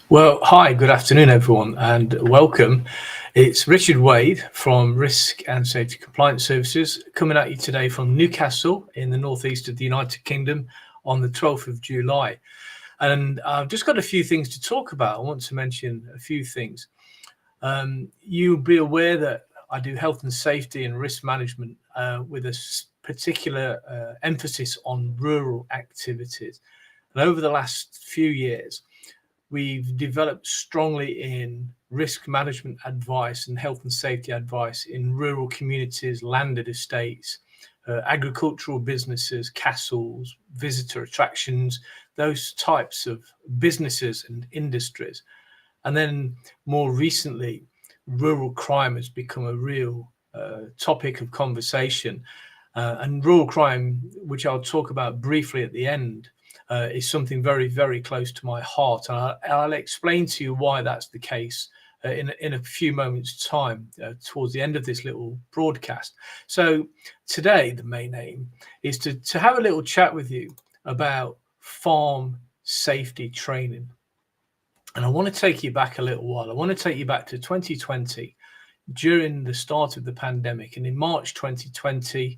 Well, hi, good afternoon, everyone, and welcome. It's Richard Wade from Risk and Safety Compliance Services coming at you today from Newcastle in the northeast of the United Kingdom on the 12th of July. And I've just got a few things to talk about. I want to mention a few things. You'll be aware that I do health and safety and risk management with a particular emphasis on rural activities. And over the last few years, we've developed strongly in risk management advice and health and safety advice in rural communities, landed estates, agricultural businesses, castles, visitor attractions, those types of businesses and industries. And then more recently, rural crime has become a real topic of conversation. And rural crime, which I'll talk about briefly at the end, is something very, very close to my heart. And I'll explain to you why that's the case in a few moments' time towards the end of this little broadcast. So today, the main aim is to have a little chat with you about farm safety training. And I want to take you back a little while. I want to take you back to 2020 during the start of the pandemic. And in March 2020,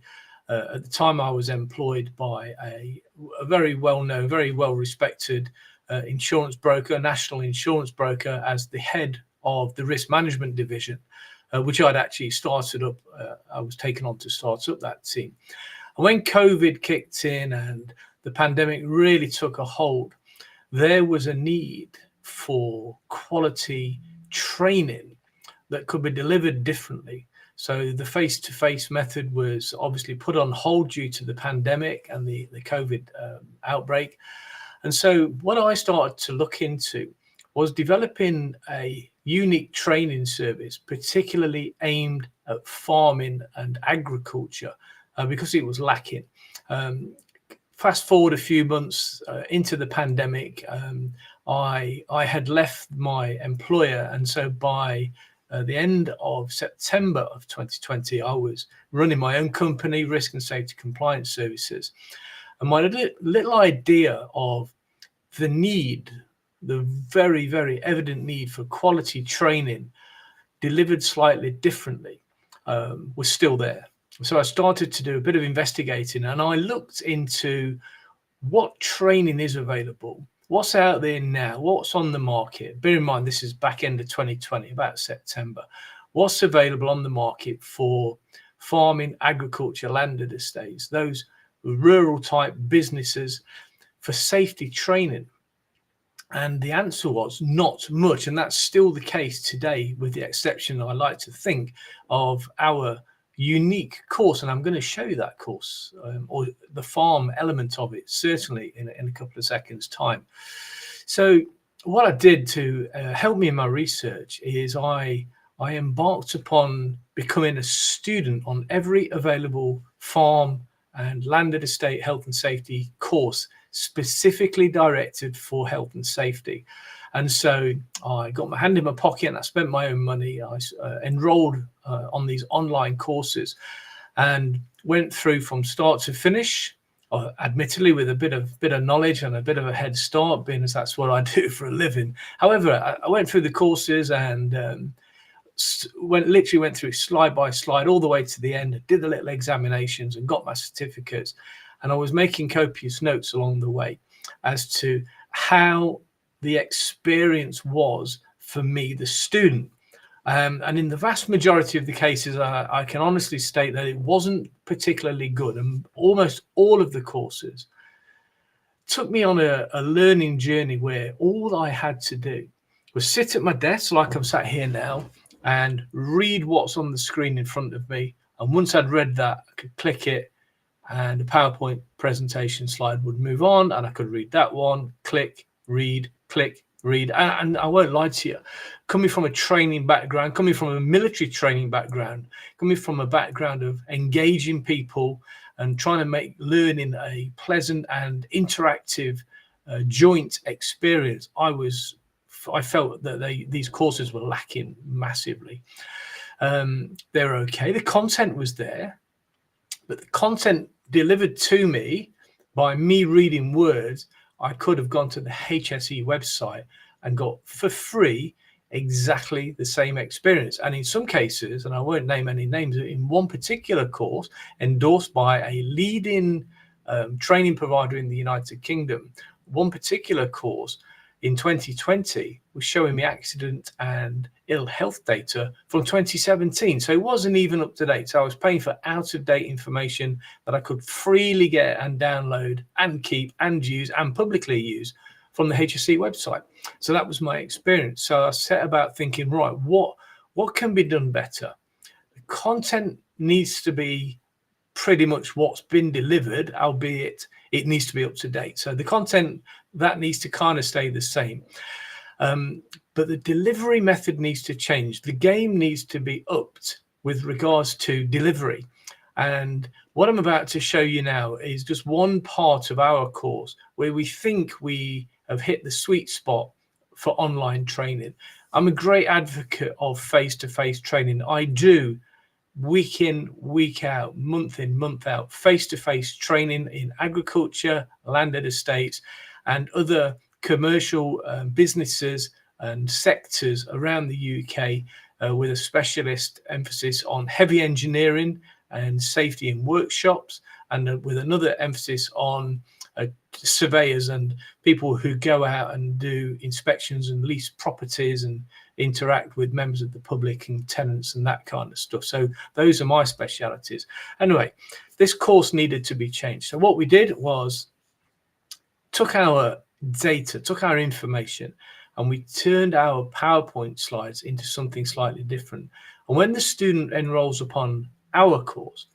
at the time, I was employed by a very well-known, very well-respected insurance broker, national insurance broker, as the head of the risk management division, which I'd actually started up. I was taken on to start up that team. And when COVID kicked in and the pandemic really took a hold, there was a need for quality training that could be delivered differently. So the face-to-face method was obviously put on hold due to the pandemic and the COVID outbreak. And so what I started to look into was developing a unique training service, particularly aimed at farming and agriculture, because it was lacking. Fast forward a few months into the pandemic, I had left my employer, and so by the end of September of 2020, I was running my own company, Risk and Safety Compliance Services. And my little idea of the need, the very, very evident need for quality training delivered slightly differently, was still there. So I started to do a bit of investigating, and I looked into what training is available, what's out there now, what's on the market. Bear in mind, this is back end of 2020, about September. What's available on the market for farming, agriculture, landed estates, those rural type businesses for safety training? And the answer was not much. And that's still the case today, with the exception, I like to think, of our unique course. And I'm going to show you that course, or the farm element of it, certainly in a couple of seconds time. So what I did to help me in my research is I embarked upon becoming a student on every available farm and landed estate health and safety course specifically directed for health and safety. And so I got my hand in my pocket and I spent my own money. I enrolled on these online courses and went through from start to finish, admittedly with a bit of knowledge and a bit of a head start, being as that's what I do for a living. However, I went through the courses and literally went through slide by slide all the way to the end, did the little examinations and got my certificates. And I was making copious notes along the way as to how the experience was for me, the student. And in the vast majority of the cases, I can honestly state that it wasn't particularly good. And almost all of the courses took me on a learning journey where all I had to do was sit at my desk, like I'm sat here now, and read what's on the screen in front of me. And once I'd read that, I could click it and the PowerPoint presentation slide would move on and I could read that one, click, read, click, read. And I won't lie to you, coming from a training background, coming from a military training background, coming from a background of engaging people and trying to make learning a pleasant and interactive joint experience, I felt that these courses were lacking massively. They're okay. The content was there, but the content delivered to me by me reading words, I could have gone to the HSE website and got for free exactly the same experience. And in some cases, and I won't name any names, in one particular course endorsed by a leading training provider in the United Kingdom, one particular course in 2020 was showing me accident and ill health data from 2017. So it wasn't even up to date. So I was paying for out of date information that I could freely get and download and keep and use and publicly use from the HSE website. So that was my experience. So I set about thinking, right, what can be done better? The content needs to be pretty much what's been delivered, albeit it needs to be up to date. So the content that needs to kind of stay the same. But the delivery method needs to change. The game needs to be upped with regards to delivery. And what I'm about to show you now is just one part of our course where we think we have hit the sweet spot for online training. I'm a great advocate of face-to-face training. I do week in, week out, month in, month out, face-to-face training in agriculture, landed estates, and other commercial businesses and sectors around the UK with a specialist emphasis on heavy engineering and safety in workshops, and with another emphasis on surveyors and people who go out and do inspections and lease properties and interact with members of the public and tenants and that kind of stuff. So those are my specialities. Anyway, this course needed to be changed. So what we did was took our data, took our information, and we turned our PowerPoint slides into something slightly different. And when the student enrolls upon our course,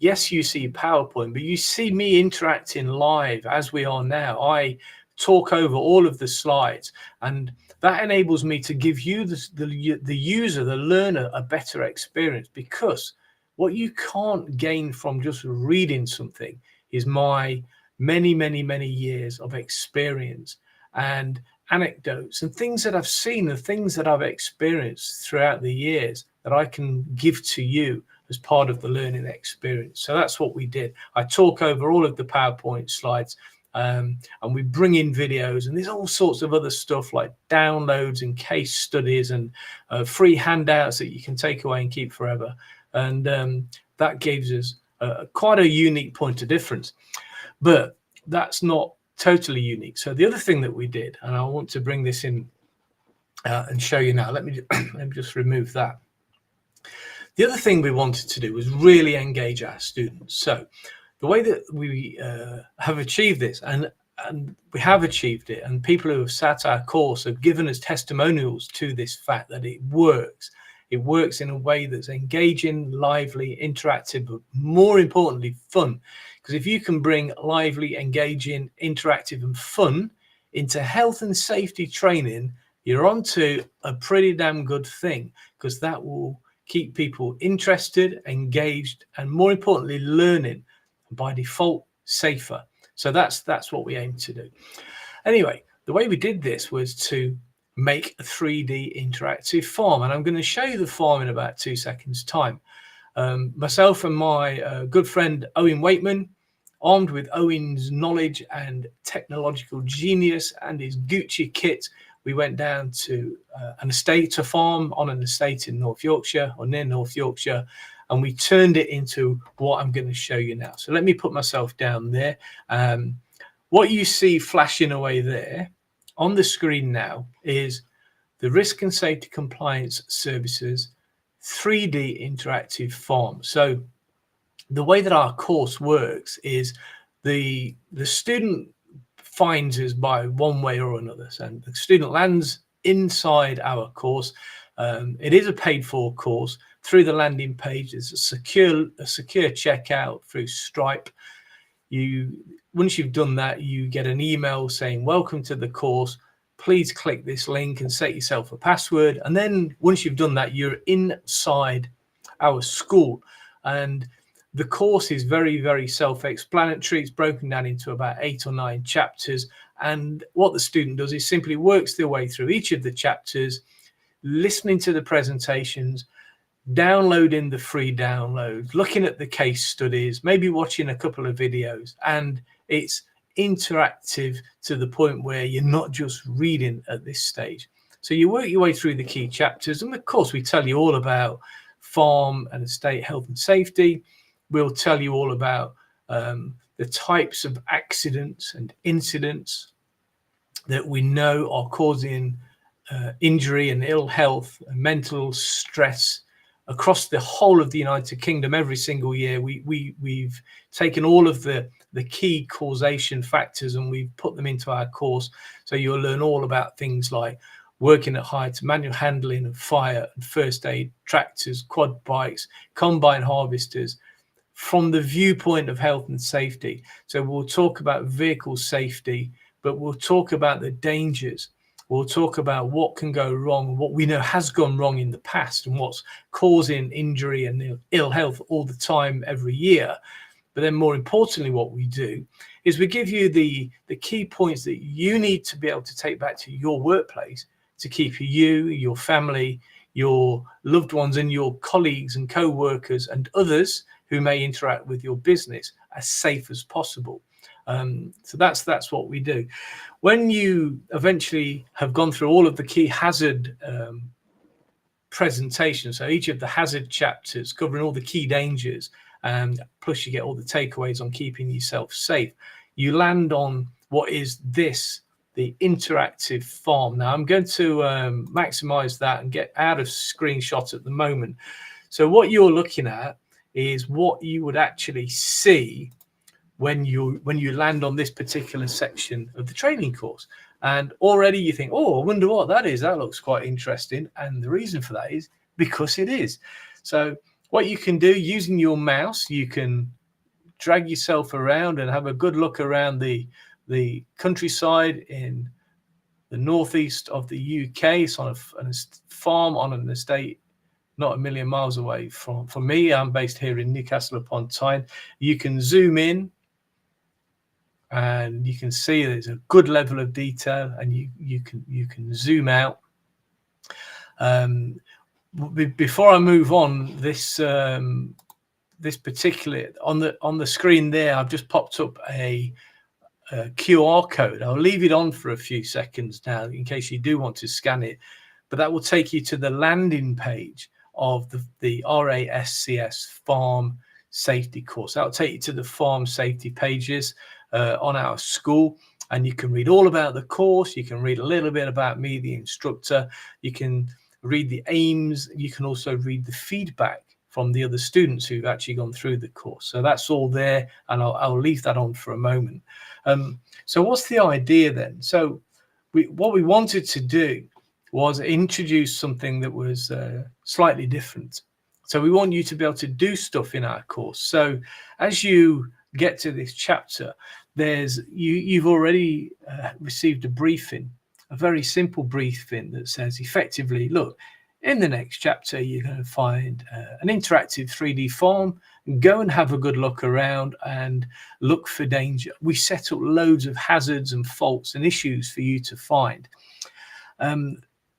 yes, you see PowerPoint, but you see me interacting live as we are now. I talk over all of the slides, and that enables me to give you, the user, the learner, a better experience, because what you can't gain from just reading something is my many years of experience and anecdotes and things that I've seen, the things that I've experienced throughout the years that I can give to you as part of the learning experience. So that's what we did. I talk over all of the PowerPoint slides, and we bring in videos, and there's all sorts of other stuff like downloads and case studies and free handouts that you can take away and keep forever. And that gives us quite a unique point of difference. But that's not totally unique. So the other thing that we did, and I want to bring this in and show you now. Let me just remove that. The other thing we wanted to do was really engage our students. So the way that we have achieved this, and we have achieved it, and people who have sat our course have given us testimonials to this fact that it works. It works in a way that's engaging, lively, interactive, but more importantly, fun. Because if you can bring lively, engaging, interactive, and fun into health and safety training, you're onto a pretty damn good thing, because that will keep people interested, engaged, and more importantly, learning, and by default, safer. So that's what we aim to do. Anyway, the way we did this was to make a 3D interactive farm, and I'm going to show you the farm in about 2 seconds time. Myself and my good friend Owen Waitman, armed with Owen's knowledge and technological genius and his Gucci kit, we went down to an estate, a farm on an estate in North Yorkshire, or near North Yorkshire, and we turned it into what I'm going to show you now. So let me put myself down there. What you see flashing away there on the screen now is the Risk and Safety Compliance Services 3D interactive farm. So the way that our course works is the student finds us by one way or another. So the student lands inside our course. It is a paid for course. Through the landing page, there's a secure checkout through Stripe. Once you've done that, you get an email saying, welcome to the course. Please click this link and set yourself a password. And then once you've done that, you're inside our school. And the course is very self-explanatory. It's broken down into about 8 or 9 chapters. And what the student does is simply works their way through each of the chapters, listening to the presentations, downloading the free downloads, looking at the case studies, maybe watching a couple of videos. And it's interactive to the point where you're not just reading at this stage. So you work your way through the key chapters, and of course we tell you all about farm and estate health and safety. We'll tell you all about the types of accidents and incidents that we know are causing injury and ill health and mental stress across the whole of the United Kingdom every single year. We've taken all of the key causation factors and we've put them into our course. So you'll learn all about things like working at heights, manual handling and fire and first aid, tractors, quad bikes, combine harvesters, from the viewpoint of health and safety. So we'll talk about vehicle safety, but we'll talk about the dangers. We'll talk about what can go wrong, what we know has gone wrong in the past and what's causing injury and ill health all the time, every year. But then more importantly, what we do is we give you the key points that you need to be able to take back to your workplace to keep you, your family, your loved ones and your colleagues and co-workers and others who may interact with your business as safe as possible. So that's what we do. When you eventually have gone through all of the key hazard presentations, so each of the hazard chapters covering all the key dangers, and plus you get all the takeaways on keeping yourself safe, you land on what is this, the interactive farm. Now I'm going to maximize that and get out of screenshot at the moment. So what you're looking at is what you would actually see when you land on this particular section of the training course. And already you think, oh, I wonder what that is. That looks quite interesting. And the reason for that is because it is. So what you can do using your mouse, you can drag yourself around and have a good look around the countryside in the northeast of the UK. It's on a farm on an estate not a million miles away from me. I'm based here in Newcastle upon Tyne. You can zoom in and you can see there's a good level of detail, and you can zoom out. Before I move on, this particular on the screen there, I've just popped up a QR code. I'll leave it on for a few seconds now in case you do want to scan it, but that will take you to the landing page of the RASCS farm safety course. That'll take you to the farm safety pages on our school, and you can read all about the course. You can read a little bit about me, the instructor. You can read the aims. You can also read the feedback from the other students who've actually gone through the course. So that's all there, and I'll leave that on for a moment. So what's the idea then? So what we wanted to do was introduce something that was slightly different. So we want you to be able to do stuff in our course. So as you get to this chapter, you've already received a briefing, a very simple briefing that says effectively, look, in the next chapter, you're going to find an interactive 3D farm. Go and have a good look around and look for danger. We set up loads of hazards and faults and issues for you to find.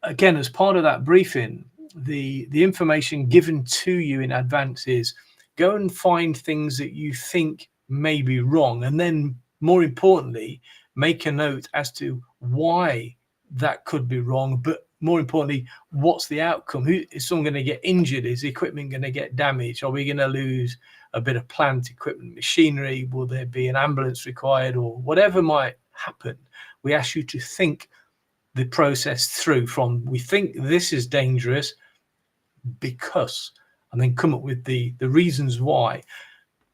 Again, as part of that briefing, the information given to you in advance is go and find things that you think may be wrong, and then more importantly, make a note as to why that could be wrong, but more importantly, what's the outcome? Is someone going to get injured? Is the equipment going to get damaged? Are we going to lose a bit of plant, equipment, machinery? Will there be an ambulance required, or whatever might happen? We ask you to think the process through from we think this is dangerous because, and then come up with the reasons why.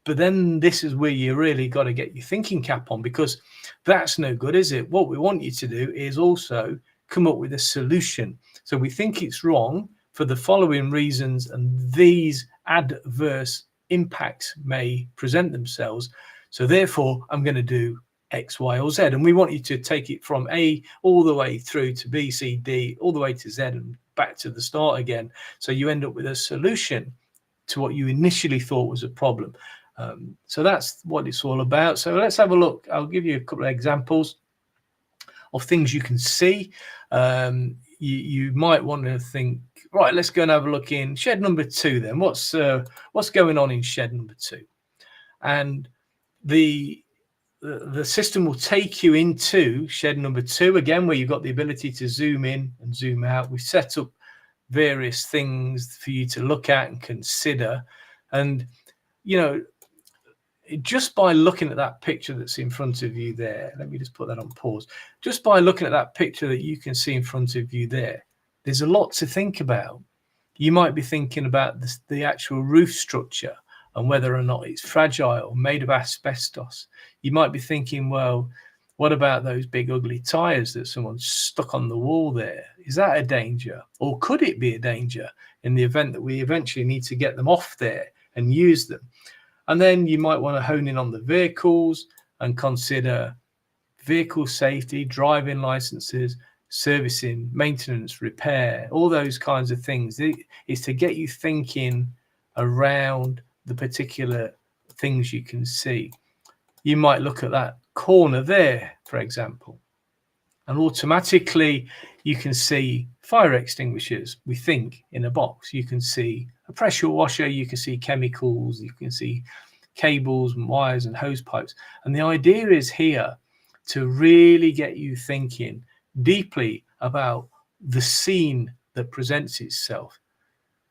But then this is where you really got to get your thinking cap on, because that's no good, is it? What we want you to do is also come up with a solution. So we think it's wrong for the following reasons, and these adverse impacts may present themselves. So therefore, I'm going to do X, Y, or Z. And we want you to take it from A all the way through to B, C, D, all the way to Z and back to the start again. So you end up with a solution to what you initially thought was a problem. So that's what it's all about. So let's have a look. I'll give you a couple of examples of things you can see. You might want to think, right, let's go and have a look in shed number 2 then. What's going on in shed number 2? And the system will take you into shed number 2 again, where you've got the ability to zoom in and zoom out. We've set up various things for you to look at and consider, and you know, just by looking at that picture that's in front of you there, let me just put that on pause. Just by looking at that picture that you can see in front of you there, there's a lot to think about. You might be thinking about the actual roof structure and whether or not it's fragile, made of asbestos. You might be thinking, well, what about those big ugly tires that someone's stuck on the wall there? Is that a danger? Or could it be a danger in the event that we eventually need to get them off there and use them? And then you might want to hone in on the vehicles and consider vehicle safety, driving licenses, servicing, maintenance, repair, all those kinds of things. It's to get you thinking around the particular things you can see. You might look at that corner there, for example, and automatically you can see fire extinguishers, we think, in a box. You can see a pressure washer, you can see chemicals, you can see cables and wires and hose pipes. And the idea is here to really get you thinking deeply about the scene that presents itself.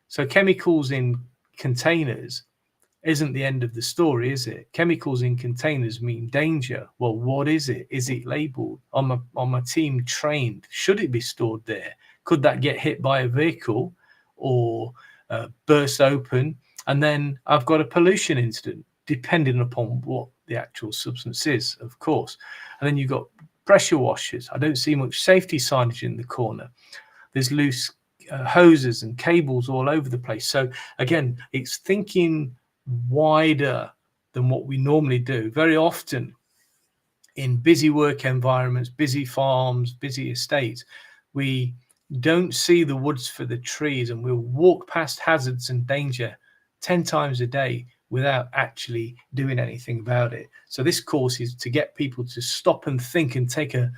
So chemicals in containers isn't the end of the story, is it? Chemicals in containers mean danger. Well, what is it? Is it labeled? Are my team trained? Should it be stored there? Could that get hit by a vehicle or burst open? And then I've got a pollution incident, depending upon what the actual substance is, of course. And then you've got pressure washers. I don't see much safety signage in the corner. There's loose hoses and cables all over the place. So again, it's thinking wider than what we normally do. Very often in busy work environments, busy farms, busy estates, we don't see the woods for the trees, and we'll walk past hazards and danger 10 times a day without actually doing anything about it. So this course is to get people to stop and think and take a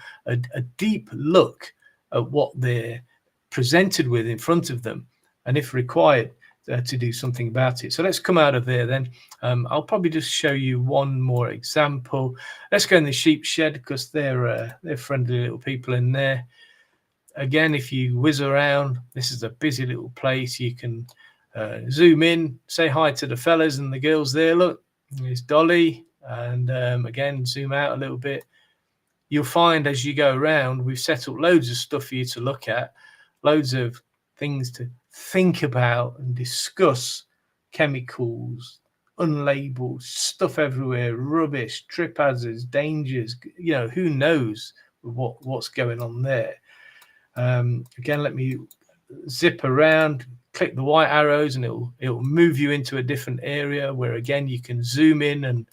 deep look at what they're presented with in front of them, and if required, to do something about it. So let's come out of there then. I'll probably just show you one more example. Let's go in the sheep shed, because they're friendly little people in there. Again, if you whiz around, this is a busy little place. You can zoom in, say hi to the fellas and the girls there. Look, there's Dolly. And again, zoom out a little bit. You'll find as you go around, we've set up loads of stuff for you to look at, loads of things to think about and discuss. Chemicals, unlabeled stuff everywhere, rubbish, trip hazards, dangers. You know, who knows what's going on there. Again, let me zip around, click the white arrows, and it'll move you into a different area where again you can zoom in and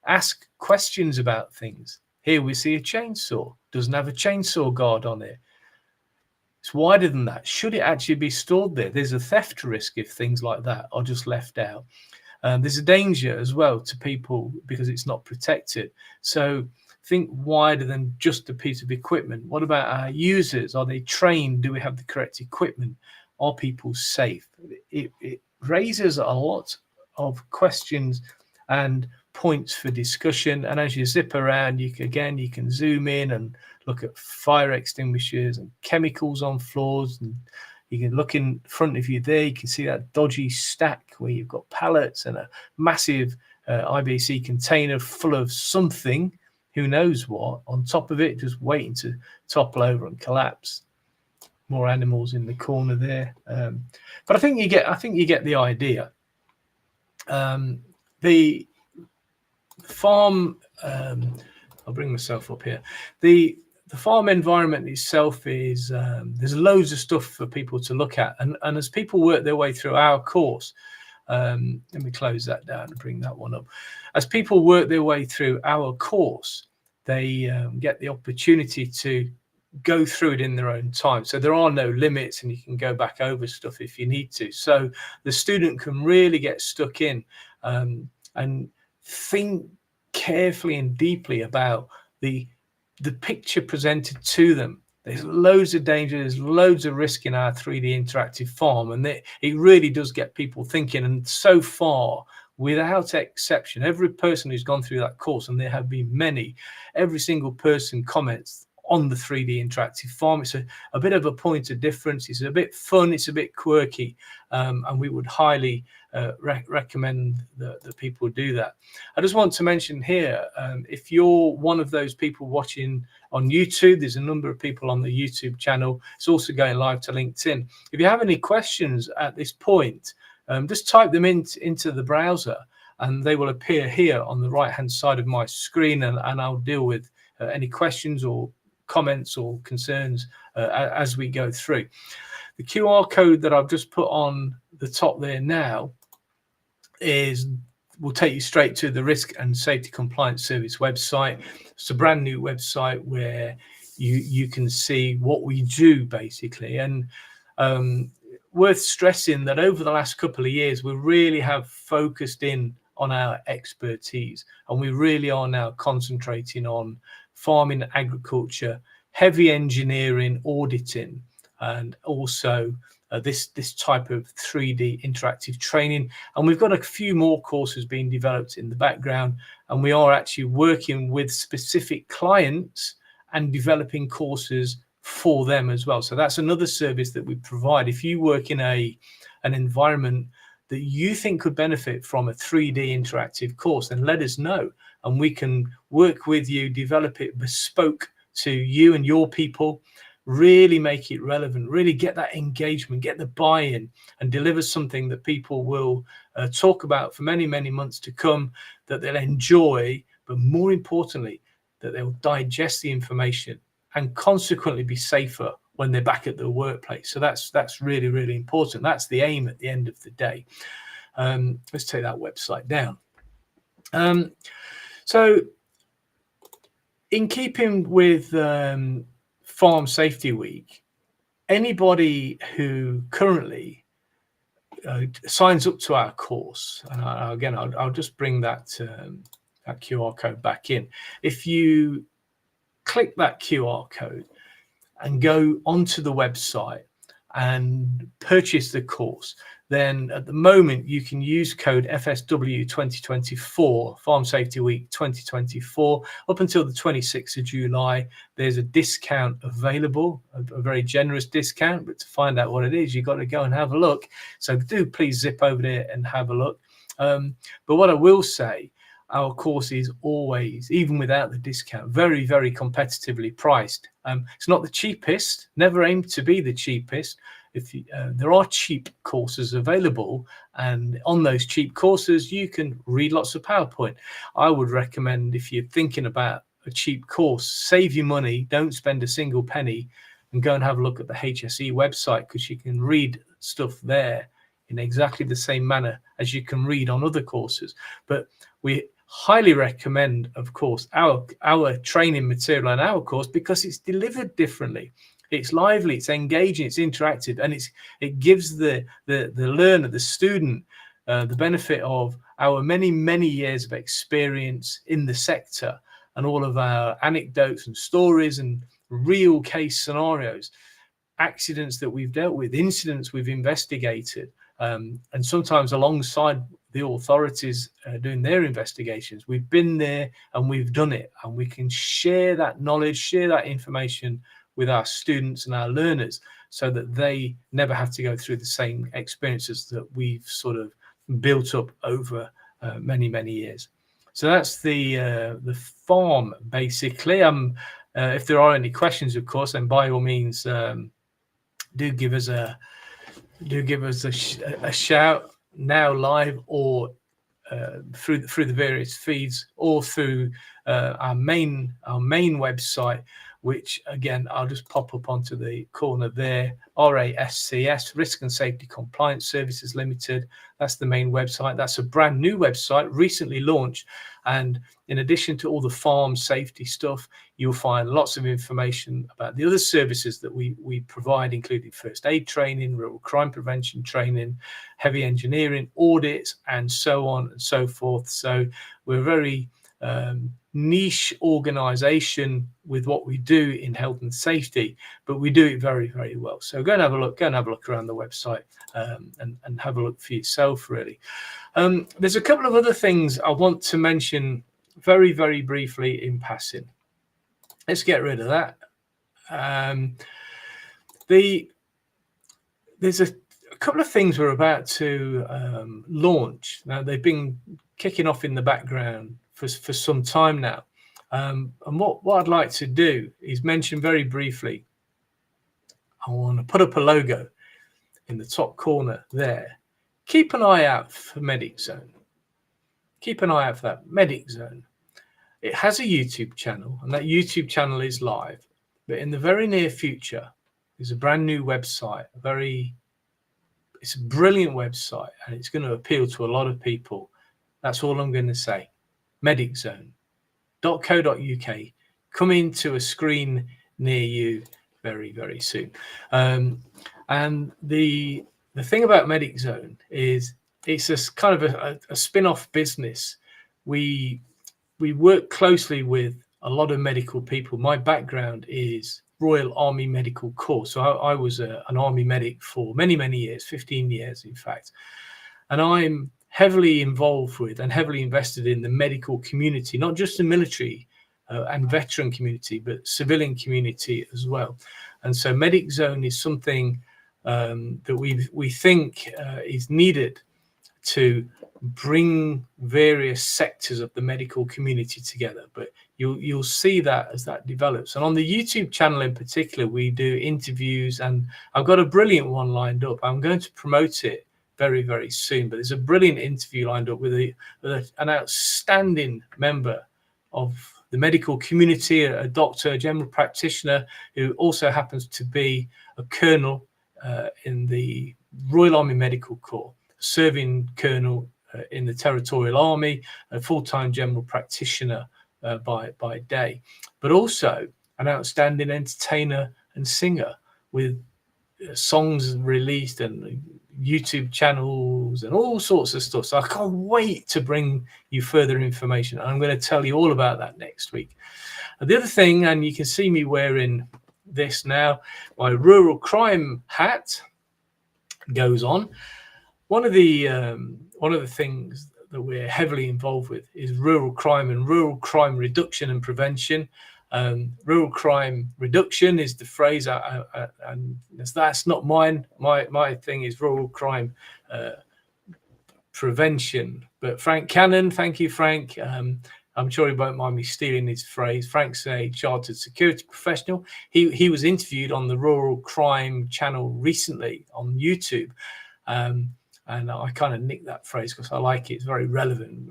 ask questions about things. Here we see a chainsaw. Doesn't have a chainsaw guard on it. It's wider than that. Should it actually be stored there? There's a theft risk if things like that are just left out. There's a danger as well to people because it's not protected. So think wider than just a piece of equipment. What about our users? Are they trained? Do we have the correct equipment? Are people safe? It raises a lot of questions and points for discussion. And as you zip around, you can zoom in and look at fire extinguishers and chemicals on floors, and you can look in front of you there. You can see that dodgy stack where you've got pallets and a massive IBC container full of something, who knows what, on top of it, just waiting to topple over and collapse. More animals in the corner there, but I think you get the idea. The farm, I'll bring myself up here. The farm environment itself is there's loads of stuff for people to look at, and as people work their way through our course, let me close that down and bring that one up. As people work their way through our course, they get the opportunity to go through it in their own time. So there are no limits, and you can go back over stuff if you need to. So the student can really get stuck in and think carefully and deeply about the picture presented to them. There's loads of danger, there's loads of risk in our 3D interactive farm, and it really does get people thinking. And so far, without exception, every person who's gone through that course, and there have been many, every single person comments on the 3D interactive farm. It's a bit of a point of difference. It's a bit fun. It's a bit quirky, and we would highly recommend that people do that. I just want to mention here, if you're one of those people watching on YouTube, there's a number of people on the YouTube channel. It's also going live to LinkedIn. If you have any questions at this point, just type them into the browser, and they will appear here on the right hand side of my screen, and I'll deal with any questions or comments or concerns as we go through. The QR code that I've just put on the top there now will take you straight to the Risk and Safety Compliance Service website. It's a brand new website where you can see what we do basically, and worth stressing that over the last couple of years we really have focused in on our expertise, and we really are now concentrating on farming, agriculture, heavy engineering, auditing, and also this type of 3D interactive training. And we've got a few more courses being developed in the background, and we are actually working with specific clients and developing courses for them as well. So that's another service that we provide. If you work in an environment that you think could benefit from a 3D interactive course, then let us know, and we can work with you, develop it bespoke to you and your people, really make it relevant, really get that engagement, get the buy-in, and deliver something that people will talk about for many, many months to come, that they'll enjoy, but more importantly, that they'll digest the information and consequently be safer when they're back at the workplace. So that's really, really important. That's the aim at the end of the day. Let's take that website down. So in keeping with Farm Safety Week, anybody who currently signs up to our course, and again, I'll just bring that QR code back in. If you click that QR code and go onto the website and purchase the course, then at the moment you can use code FSW 2024, Farm Safety Week 2024, up until the 26th of July. There's a discount available, a very generous discount, but to find out what it is, you've got to go and have a look. So do please zip over there and have a look. But what I will say, our course is always, even without the discount, very, very competitively priced. It's not the cheapest, never aimed to be the cheapest. There are cheap courses available, and on those cheap courses, you can read lots of PowerPoint. I would recommend, if you're thinking about a cheap course, save your money, don't spend a single penny, and go and have a look at the HSE website, because you can read stuff there in exactly the same manner as you can read on other courses. But we highly recommend, of course, our training material on our course, because it's delivered differently. It's lively, it's engaging, it's interactive, and it gives the learner, the student, the benefit of our many, many years of experience in the sector, and all of our anecdotes and stories and real case scenarios, accidents that we've dealt with, incidents we've investigated, and sometimes alongside the authorities doing their investigations. We've been there and we've done it, and we can share that knowledge, share that information with our students and our learners, so that they never have to go through the same experiences that we've sort of built up over many, many years. So that's the farm basically. If there are any questions, of course, then by all means do give us a shout now live, or through the various feeds, or through our main website, which again I'll just pop up onto the corner there, RASCS, Risk and Safety Compliance Services Limited. That's the main website. That's a brand new website, recently launched, and in addition to all the farm safety stuff, you'll find lots of information about the other services that we provide, including first aid training, rural crime prevention training, heavy engineering, audits, and so on and so forth. So we're very niche organization with what we do in health and safety, but we do it very, very well. So go and have a look around the website, and have a look for yourself, really. There's a couple of other things I want to mention very, very briefly in passing. Let's get rid of that. There's a couple of things we're about to launch. Now, they've been kicking off in the background for some time now. And what I'd like to do is mention very briefly, I want to put up a logo in the top corner there. Keep an eye out for Medic Zone. Keep an eye out for that Medic Zone. It has a YouTube channel, and that YouTube channel is live. But in the very near future, there's a brand new website. It's a brilliant website, and it's going to appeal to a lot of people. That's all I'm going to say. mediczone.co.uk, coming to a screen near you very, very soon. And the thing about Medic Zone is it's a kind of a spin-off business. We work closely with a lot of medical people. My background is Royal Army Medical Corps. So I was an Army medic for many, many years, 15 years, in fact. And I'm heavily involved with and heavily invested in the medical community, not just the military and veteran community, but civilian community as well. And so Medic Zone is something that we think is needed to bring various sectors of the medical community together. But you'll see that as that develops. And on the YouTube channel in particular, we do interviews, and I've got a brilliant one lined up. I'm going to promote it very, very soon, but there's a brilliant interview lined up with an outstanding member of the medical community, a doctor, a general practitioner, who also happens to be a colonel in the Royal Army Medical Corps, serving colonel in the Territorial Army, a full-time general practitioner by day, but also an outstanding entertainer and singer with songs released and YouTube channels and all sorts of stuff. So I can't wait to bring you further information. I'm going to tell you all about that next week. The other thing, and you can see me wearing this now, my rural crime hat goes on. One of the things that we're heavily involved with is rural crime and rural crime reduction and prevention. Rural crime reduction is the phrase, and that's not mine. My thing is rural crime prevention. But Frank Cannon, thank you, Frank. I'm sure he won't mind me stealing his phrase. Frank's a chartered security professional. He was interviewed on the Rural Crime channel recently on YouTube. And I kind of nicked that phrase because I like it. It's very relevant.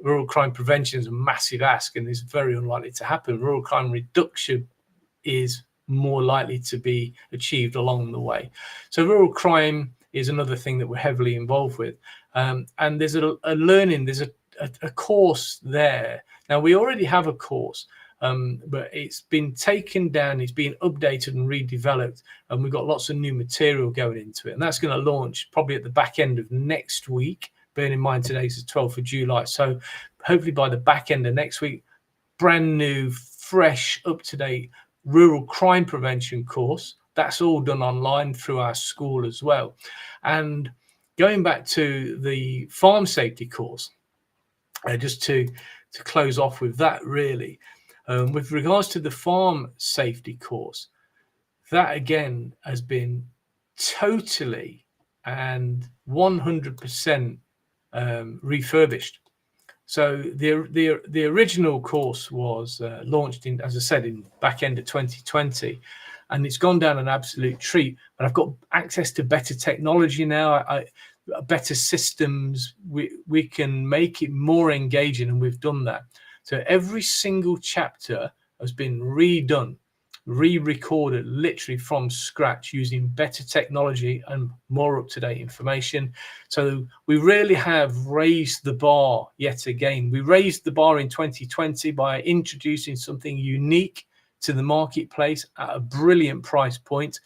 Rural crime prevention is a massive ask, and it's very unlikely to happen. Rural crime reduction is more likely to be achieved along the way. So rural crime is another thing that we're heavily involved with. And there's a course there. Now, we already have a course, but it's been taken down, it's been updated and redeveloped, and we've got lots of new material going into it. And that's going to launch probably at the back end of next week. Bearing in mind today's the 12th of July. So hopefully by the back end of next week, brand new, fresh, up-to-date rural crime prevention course. That's all done online through our school as well. And going back to the farm safety course, just to close off with that, really, with regards to the farm safety course, that again has been totally and 100% refurbished. So the original course was launched in, as I said, in back end of 2020, and it's gone down an absolute treat. But I've got access to better technology now, better systems. We can make it more engaging, and we've done that. So every single chapter has been redone, re-recorded literally from scratch using better technology and more up-to-date information. So we really have raised the bar yet again. We raised the bar in 2020 by introducing something unique to the marketplace at a brilliant price point.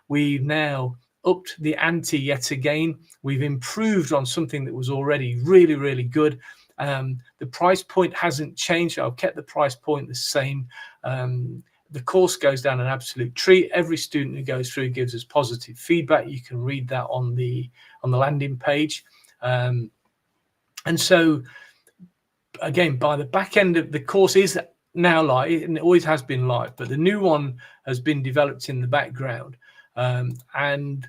We've now upped the ante yet again. We've improved on something that was already really, really good. The price point hasn't changed. I've kept the price point the same. The course goes down an absolute treat. Every student who goes through gives us positive feedback. You can read that on the landing page. And so again, by the back end of the course is now live, and it always has been live, but the new one has been developed in the background. And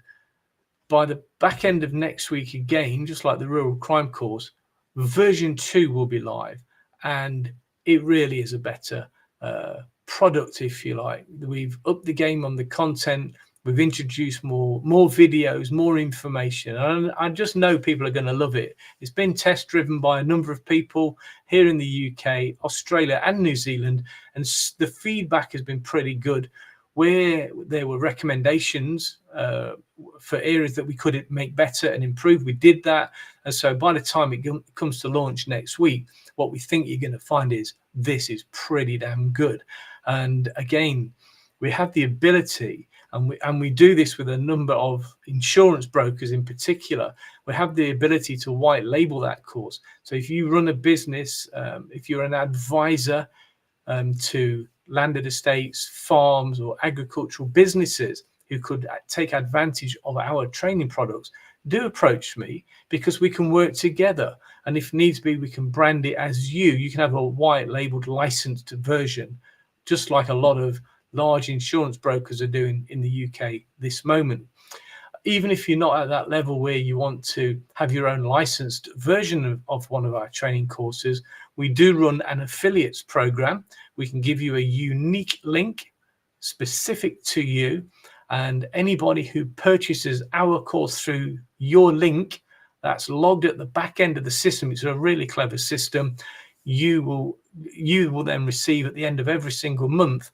by the back end of next week, again, just like the rural crime course, version 2 will be live, and it really is a better product, if you like. We've upped the game on the content. We've introduced more videos, more information, and I just know people are going to love it. It's been test driven by a number of people here in the UK, Australia and New Zealand, and the feedback has been pretty good. Where there were recommendations for areas that we could make better and improve, we did that. And so by the time it comes to launch next week, what we think you're going to find is this is pretty damn good. And again, we have the ability, and we do this with a number of insurance brokers in particular. We have the ability to white label that course. So if you run a business, if you're an advisor to landed estates, farms, or agricultural businesses who could take advantage of our training products, do approach me, because we can work together. And if needs be, we can brand it as you. You can have a white labeled licensed version, just like a lot of large insurance brokers are doing in the UK this moment. Even if you're not at that level where you want to have your own licensed version of one of our training courses, we do run an affiliates program. We can give you a unique link specific to you, and anybody who purchases our course through your link that's logged at the back end of the system, it's a really clever system. You will then receive at the end of every single month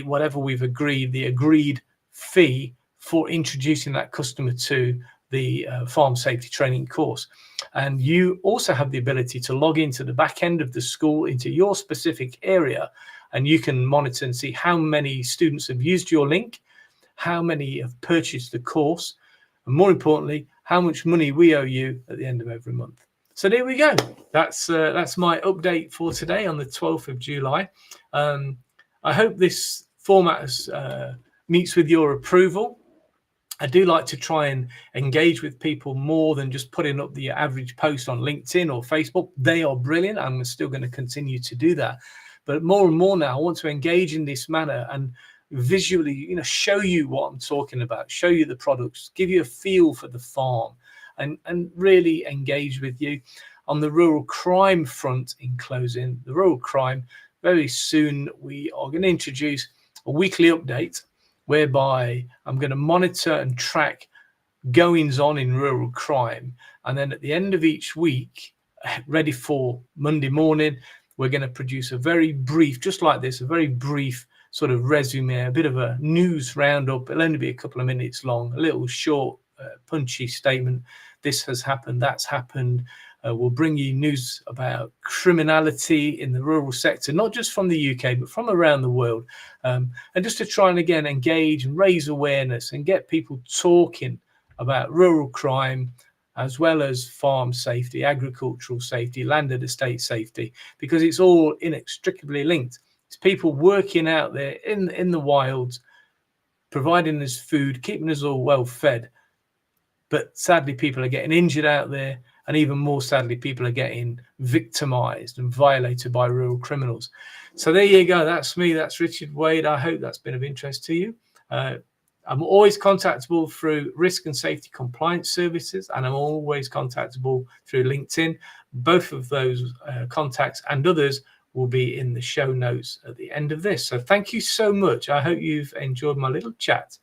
whatever we've agreed, the agreed fee for introducing that customer to the farm safety training course. And you also have the ability to log into the back end of the school, into your specific area, and you can monitor and see how many students have used your link, how many have purchased the course, and more importantly, how much money we owe you at the end of every month. So there we go. That's my update for today on the 12th of July. I hope this format meets with your approval. I do like to try and engage with people more than just putting up the average post on LinkedIn or Facebook. They are brilliant. I'm still going to continue to do that. But more and more now, I want to engage in this manner and visually, show you what I'm talking about, show you the products, give you a feel for the farm, and really engage with you. On the rural crime front, in closing, the rural crime, very soon we are going to introduce a weekly update whereby I'm going to monitor and track goings on in rural crime. And then at the end of each week, ready for Monday morning, we're going to produce a very brief, just like this, a very brief sort of resume, a bit of a news roundup. It'll only be a couple of minutes long, a little short, punchy statement. This has happened, that's happened. We'll bring you news about criminality in the rural sector, not just from the UK, but from around the world. And just to try and, again, engage and raise awareness and get people talking about rural crime, as well as farm safety, agricultural safety, landed estate safety, because it's all inextricably linked. It's people working out there in the wilds, providing us food, keeping us all well fed. But sadly, people are getting injured out there. And even more sadly, people are getting victimized and violated by rural criminals. So there you go. That's me. That's Richard Wade. I hope that's been of interest to you. I'm always contactable through Risk and Safety Compliance Services, and I'm always contactable through LinkedIn. Both of those contacts and others will be in the show notes at the end of this. So thank you so much. I hope you've enjoyed my little chat